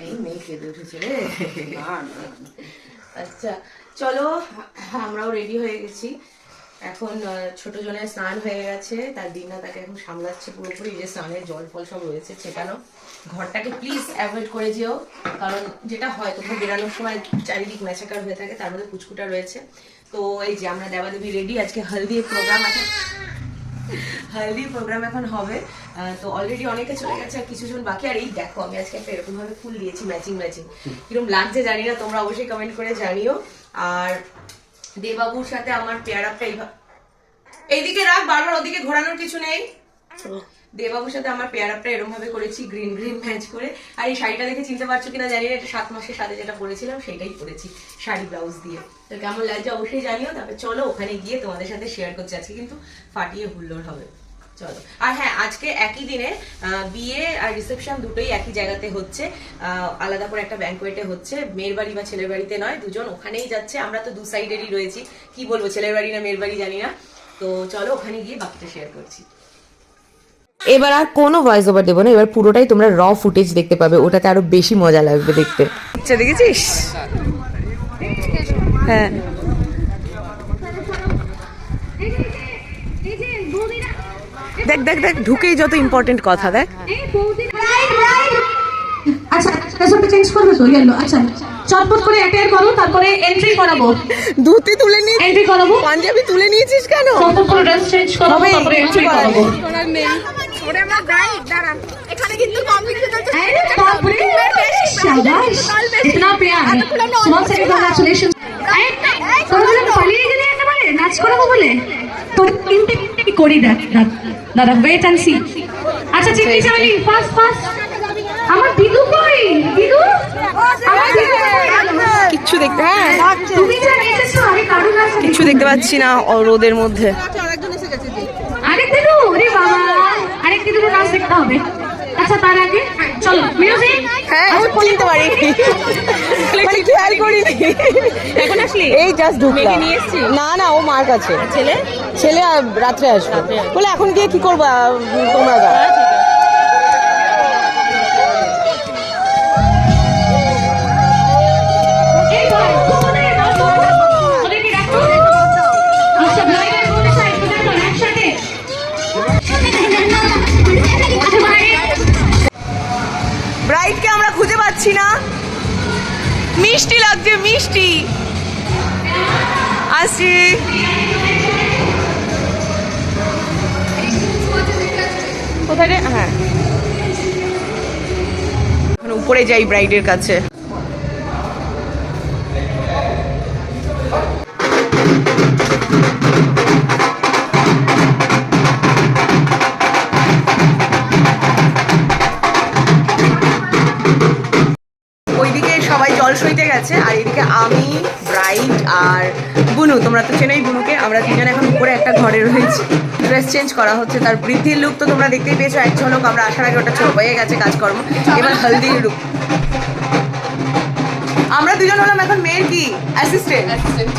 এই মেয়ে কেঁদে উঠেছে রে। আচ্ছা চলো, আমরাও রেডি হয়ে গেছি। এখন ছোট জনের স্নান হয়ে গেছে, তার দিন না তাকে এখন সামলাচ্ছে পুরোপুরি। যে স্নানের জল ফল সব রয়েছে ছেটানো। ঘরটাকে প্লিজ অ্যাভয়েড করে যেও, কারণ যেটা হয় তোমরা বেরানোর সময় চারিদিক ম্যাচাকার হয়ে থাকে, তার মধ্যে কুচকুটা রয়েছে। তো এই যে আমরা দেবাদেবী রেডি, আজকে হলদির প্রোগ্রাম আছে, হলদির প্রোগ্রাম এখন হবে। তো অলরেডি অনেকে চলে গেছে আর কিছু জন বাকি। আর এই দেখো আমি আজকে একটা এরকম ভাবে ফুল দিয়েছি ম্যাচিং ম্যাচিং, কিরকম লাগছে জানি না, তোমরা অবশ্যই কমেন্ট করে জানিও। আর দেবাবুর সাথে আমার পেয়ার আপটা এইদিকে রাখ, বারবার ওদিকে ঘোরানোর কিছু নেই। দেবাবুর সাথে আমার পেয়ার আপটা এরকম ভাবে করেছি, গ্রিন গ্রিন ম্যাচ করে। আর এই শাড়িটা দেখে চিনতে পারছো কিনা জানি না, এটা 7 মাসের সাথে যেটা পরেছিলাম সেটাই পরেছি, শাড়ি ব্লাউজ দিয়ে। তো কেমন লাগছে অবশ্যই জানিও। তারপরে চলো ওখানে গিয়ে তোমাদের সাথে শেয়ার করছি। আজকে কিন্তু ফাটিয়ে হুল্লোড় হবে, চলো। আর হ্যাঁ, আজকে একই দিনে বিয়ে আর রিসেপশন দুটোই একই জায়গাতে হচ্ছে, আলাদা করে একটা ব্যাংকোয়েটে হচ্ছে। মেয়ের বাড়ি বা ছেলের বাড়িতে নয়, দুজন ওখানেই যাচ্ছে। আমরা তো দু সাইডেরই রয়েছি, কি বলবো, ছেলের বাড়ি না মেয়ের বাড়ি জানি না। তো চলো ওখানে গিয়ে বাকিটা শেয়ার করছি। এবার আর কোনো ভয়েস ওভার দেবো না, এবার পুরোটাই তোমরা র ফুটেজ দেখতে পাবে, ওটাতে আরো বেশি মজা লাগবে দেখতে। আচ্ছা দেখেছিস? হ্যাঁ দেখ দেখ দেখ, ঢুকেই যত ইম্পর্টেন্ট কথা দেখ। আচ্ছা কাজটা চেঞ্জ করবে তো ইয়েলো। আচ্ছা চটপট করে অ্যাটেন্ড করো, তারপরে এন্ট্রি করাবো। ধুতি তুলে নিয়ে এন্ট্রি করাবো। পাঞ্জাবি তুলে নিয়েছিস কেন? চটপট করে ড্রেস চেঞ্জ করাবো, তারপরে এন্ট্রি করাবো। ওরে আমার ব্রাইড, দাঁড়া, এখানে কিন্তু কম্পিটিশন চলছে। अरे बाप रे, शाबाश, इतना प्यार। स्मॉल से कांग्रेचुलेशन। তোমরা পালিয়ে গেলে একেবারে নাচ করাবো বলে, তোর তিনটে করি দেখ দাদা, ওয়েট এন্ড সি। আচ্ছা চিঠি চাইলি, ফাস্ট ফাস্ট। আমার দিদু কই? দিদু, আমার দিদু কিচ্ছু দেখতে, হ্যাঁ তুমি যা এসেছো আমি কারু না, কিচ্ছু দেখতে পাচ্ছি না রোদের মধ্যে। আরেক দিদু, আরে বাবা, আরেক দিদুর নাচ দেখতে হবে। আচ্ছা তার আগে চলো মিউজিক। হ্যাঁ চিনতে পারি, মানে খেয়াল করিনি। এখন আসলি? এই জাস্ট ঢুকলাম। নিয়ে এসেছি? না না, ও মার কাছে। ছেলে ছেলে রাত্রে আসবে বলে, এখন গিয়ে কি করবা তোমরা? ব্রাইডকে আমরা খুঁজে পাচ্ছি না। মিষ্টি লাগছে, মিষ্টি আসছি। কোথায় রে? হ্যাঁ উপরে যাই ব্রাইডের কাছে। ওইদিকে সবাই জল সইতে গেছে, আর এদিকে আমি, ব্রাইড আর বুনু, তোমরা তো চেনোই বুনুকে, আমরা তিনজন এখন উপরে একটা ঘরে রয়েছি। ড্রেস চেঞ্জ করা হচ্ছে, তার বৃদ্ধির লুক তো তোমরা দেখতেই পেয়েছো এক ঝলক। আমরা আসার আগে ওটা ছোট হয়ে গেছে কাজকর্ম, এবার হলদির লুক। আমরা দুজন হলাম এখন মেয়ের কি অ্যাসিস্ট্যান্ট,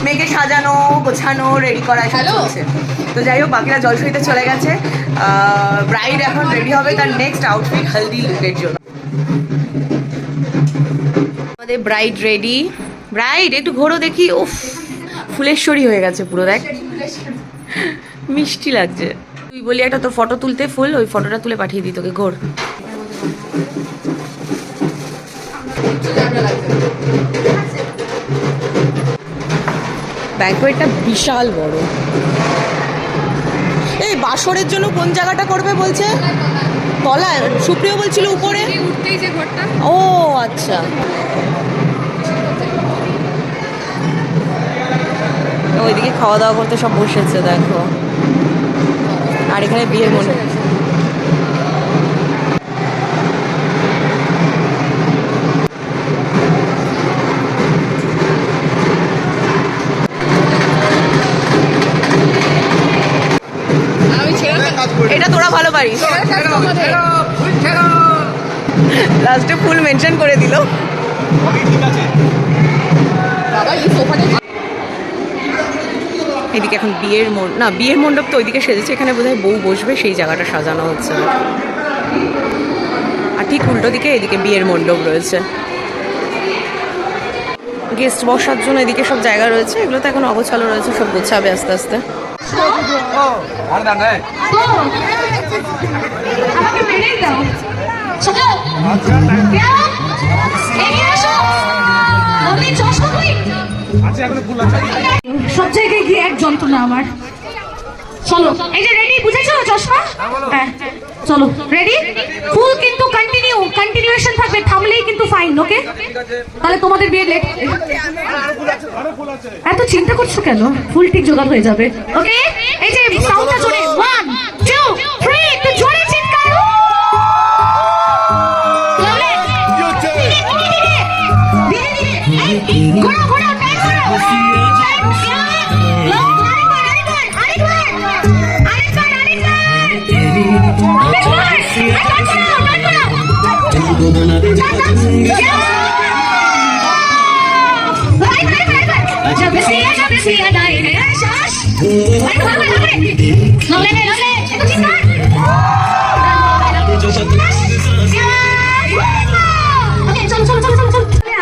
মেয়েকে সাজানো গোছানো রেডি করা চলছে। তো যাই হোক, বাকিরা জল সইতে চলে গেছে। ব্রাইড এখন রেডি হবে তার নেক্সট আউটফিট হলদি লুকের জন্য। আমাদের ব্রাইড রেডি। ব্রাইড একটু ঘোরো দেখি, উফ ফুলেশ্বরী হয়ে গেছে পুরো, দেখ মিষ্টি লাগছে। তুই বলি একটা তোর ফটো তুলতে, ফুল ওই ফটোটা তুলে পাঠিয়ে দিই তোকে, ঘোর। ব্যাংকোয়েটটা বিশাল বড়। এই বাসরের জন্য কোন জায়গাটা করবে বলছে? তলায়? সুপ্রিয় বলছিল উপরে উঠতেই যে ঘরটা। ও আচ্ছা, ওইদিকে খাওয়া দাওয়া করতে সব বসেছে দেখো। আর এখানে বিয়ের মনে এটা তোরা ভালো পারিস। লাস্টে ফুল মেনশন করে দিল। এদিকে এখন বিয়ের মণ্ডপ তো ওইদিকে সেজেছে, এখানে বোধহয় বউ বসবে, সেই জায়গাটা সাজানো হচ্ছে। আর ঠিক উল্টো দিকে এদিকে বিয়ের মণ্ডপ রয়েছে। গেস্ট বসার জন্য এদিকে সব জায়গা রয়েছে, এগুলো তো এখন অগোছালো রয়েছে, সব গোছাবে আস্তে আস্তে। তো আমাকে মেরেই দাও। চলো কেউ এগিয়ে আসো। আমি চশমা কই? সব জায়গায় গিয়ে এক যন্ত্রণা আমার। চলো এই যে রেডি, বুঝেছো চশমা? হ্যাঁ চলো রেডি, ফুল কিন্তু কন্টিনিউয়েশন থাকবে, থামলেই কিন্তু ফাইন। ওকে, তাহলে তোমাদের বিয়ে লেট। এত চিন্তা করছো কেন? ফুল ঠিক জোগাড় হয়ে যাবে। ওকে, এই যে সাউন্ডটা জোরে, 1 2 3 একটু জোরে চিৎকার। ঘোড়া ঘোড়া টাইম করো।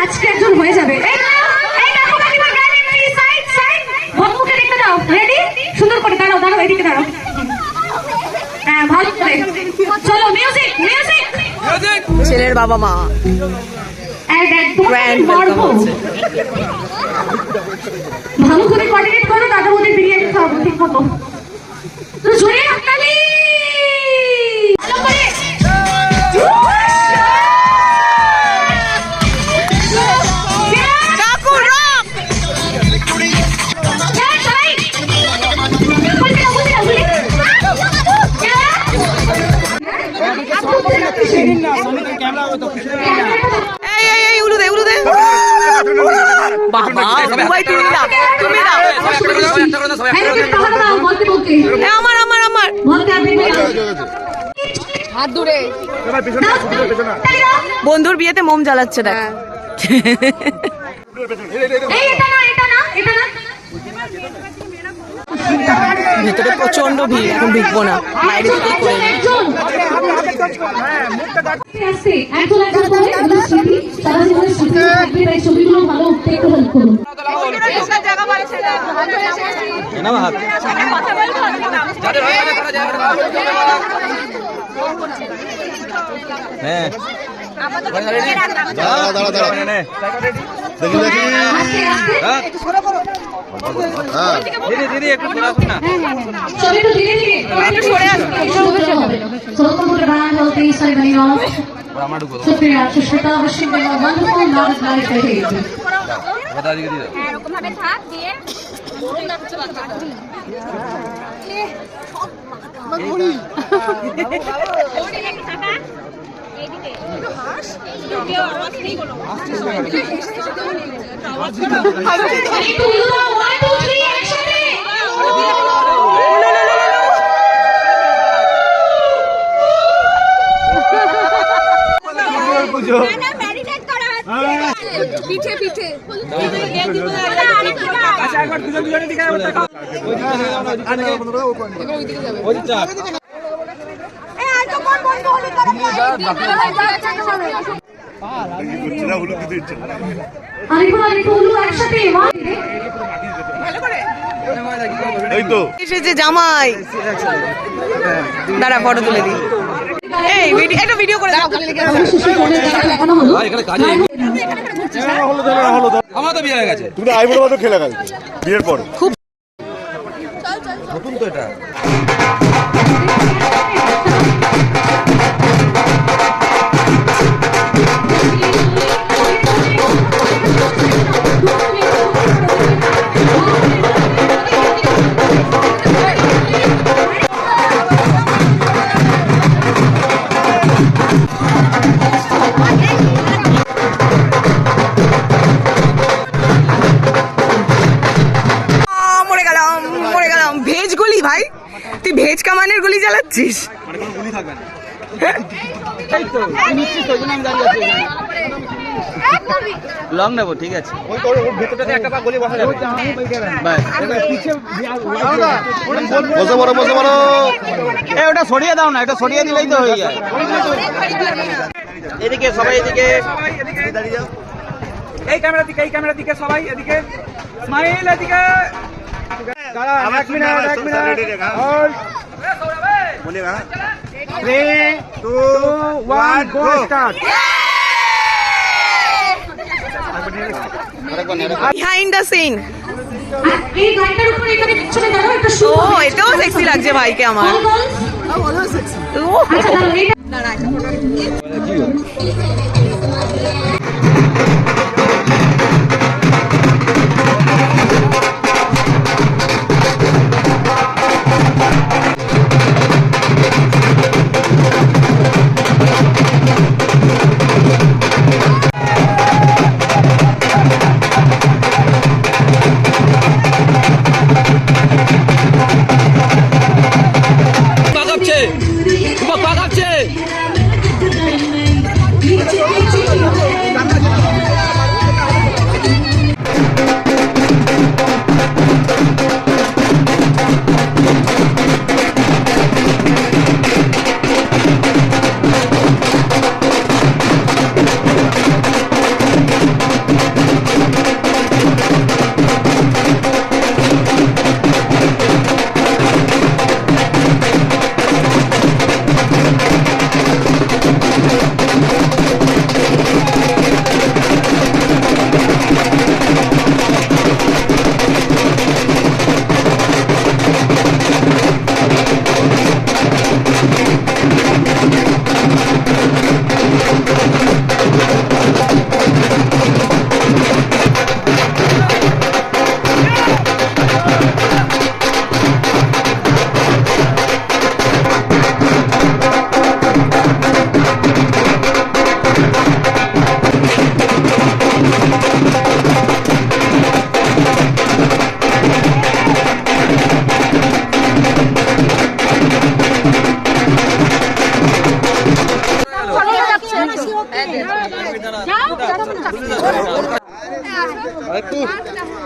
আজকে একজন হয়ে যাবে। সুন্দর করে দাঁড়াও, দাঁড়াও এদিকে দাঁড়াও। হ্যাঁ ভালো করে চলো, মিউজিক মিউজিক। ছেলের বাবা মা গ্র্যান্ড ওয়েলকাম হচ্ছে। ভালো করে কোঅর্ডিনেট করো, দাদা ওদের বিরিয়ানি খাওয়াবো ঠিক মতো। তো জোরে হাততালি। ভালো করে কাকু রক। এই উলু দে উলু দে। বাবা ভাই তুমি দাও, তুমি দাও। আমার আমার আমার হাত দূরে। বন্ধুর বিয়েতে মোম জ্বালাচ্ছে দেখ। ভেতরে প্রচন্ড ভিড়, এখন ঢুকবো না, বাইরে থেকেই করে নিই। ছবিগুলো ভালো উঠতে একটু হেল্প করুন। পিঠে পিঠে এসেছে জামাই। দাঁড়া ফটো তুলে দিই। এই একটা ভিডিও করে দাও। আমার তো বিয়ে হয়ে গেছে। তুমি আইবুড়ো মতো খেলে গেছে বিয়ের পর। খুব নতুন তো এটা। মরে গেলাম। ভেজ গুলি ভাই, তুই ভেজ কামানের গুলি চালাচ্ছিস। লং নেবো, ঠিক আছে। বসে পড়ো, বসে পড়ো। ওটা সরিয়ে দাও না, এটা সরিয়ে দিলেই তো হয়ে যায়। এদিকে সবাই, এদিকে এই ক্যামেরা দিকে, এই ক্যামেরা দিকে সবাই এদিকে, স্মাইল এদিকে। এক মিনিট, এক মিনিট, hold. 3, 2, 1, go, start. Behind the scene. আর এই গানটার উপরে এখানে পিছনে দাঁড়াও একটা ও এটাও সেক্সি লাগছে ভাইকে আমার। ও আচ্ছা দাঁড়াও এইটা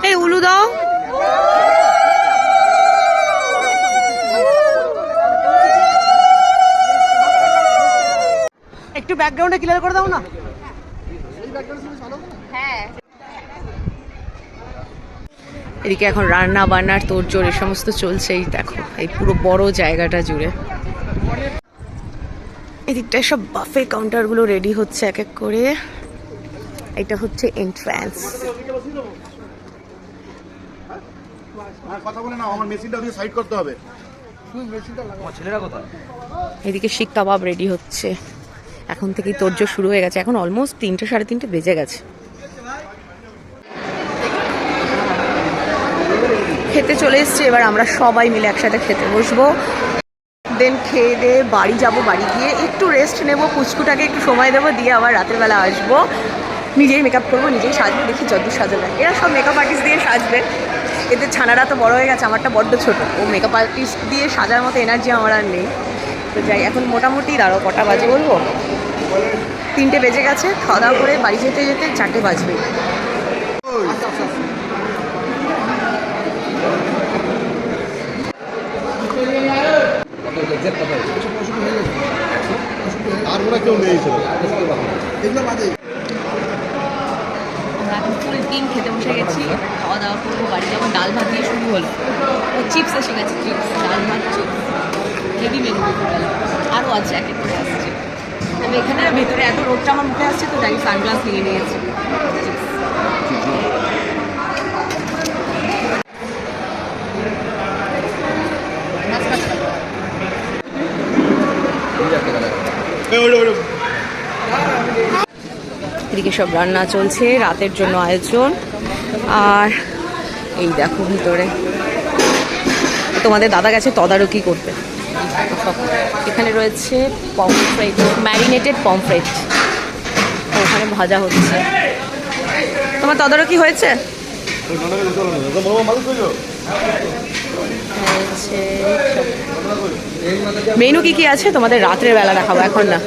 এই উলু দাও। একটু ব্যাকগ্রাউন্ডে ক্লিয়ার করে দাও না। এদিকে এখন রান্না বান্নার তোড়জোড় এই সমস্ত চলছেই, দেখো এই পুরো বড় জায়গাটা জুড়ে। এদিকটায় সব বাফে কাউন্টারগুলো রেডি হচ্ছে এক এক করে। এটা হচ্ছে এন্ট্রান্স। কথা বলে না, আমার মেশিনটা ওদিকে সাইড করতে হবে। এদিকে শিক কাবাব রেডি হচ্ছে, এখন থেকেই তোড়জোড় শুরু হয়ে গেছে। এখন অলমোস্ট 3টে সাড়ে 3টে বেজে গেছে। খেতে চলে এসছি, এবার আমরা সবাই মিলে একসাথে খেতে বসবো। দেন খেয়ে দিয়ে বাড়ি যাব, বাড়ি গিয়ে একটু রেস্ট নেব, পুচকুটাকে একটু সময় দেবো, দিয়ে আবার রাতের বেলা আসবো। নিজেই মেকআপ করবো, নিজেই সাজবো, দেখি যতদূর সাজাবে। এরা সব মেকআপ আর্টিস্ট দিয়ে সাজবে, এদের ছানারা তো বড় হয়ে গেছে, আমারটা বড্ড ছোট। ও মেকআপ আর্টিস্ট দিয়ে সাজার মতো এনার্জি আমার আর নেই। তো যাই, এখন মোটামুটি দাঁড়াও কটা বাজে বলবো, 3টে বেজে গেছে। খাওয়া দাওয়া করে বাড়ি যেতে যেতে 4টে বাজবে। আর ওরা কেউ নেই ছিল। আমরা এখন ফুল টিম খেতে বসে গেছি, খাওয়া দাওয়া করবো, বাড়ি যাবো। ডাল ভাত দিয়ে শুরু হলো, চিপস এসে গেছে, চিপস, ডাল ভাত, চিপস, হেভি মেনু। আরও আছে, এক এক করে আসছে। আমি এখানে ভেতরে এত রোদটা আমার মুখে আসছে, তো যাই সানগ্লাস নিয়ে নিয়েছি। এদিকে সব রান্না চলছে, রাতের জন্য আয়োজন। আর এই দেখো ভিতরে তোমাদের দাদা গেছে তদারকি করতে। এখানে রয়েছে পমফ্রেট, ম্যারিনেটেড পমফ্রেট, ওখানে ভাজা হচ্ছে। তোমার তদারকি হয়েছে? মেনু কি কি আছে তোমাদের রাত্রের বেলা দেখাবো, এখন না।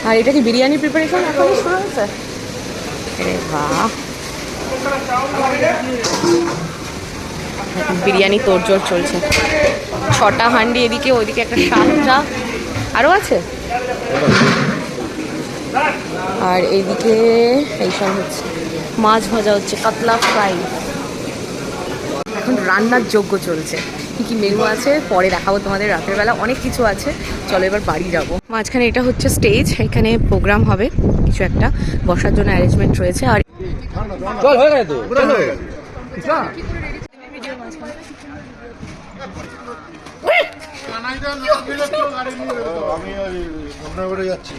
আর এটা কি বিরিয়ানি প্রিপারেশন এখনই শুরু হয়েছে? আরে বাহ, বিরিয়ানি তোড়জোড় চলছে। 6টা হান্ডি এদিকে, ওইদিকে একটা 7টা আরও আছে। আর এইদিকে এইসব হচ্ছে, মাছ ভাজা হচ্ছে, কাতলা ফ্রাই। এখন রান্নার যোগ্য চলছে। কি কি মেনু আছে পরে দেখাবো তোমাদের, রাতের বেলা অনেক কিছু আছে। চলো এবার বাড়ি যাব। মাঝখানে এটা হচ্ছে স্টেজ, এখানে প্রোগ্রাম হবে কিছু একটা, বসার জন্য অ্যারেঞ্জমেন্ট রয়েছে। আর চল হয়ে গেছে তো, আমি ওই যাচ্ছি।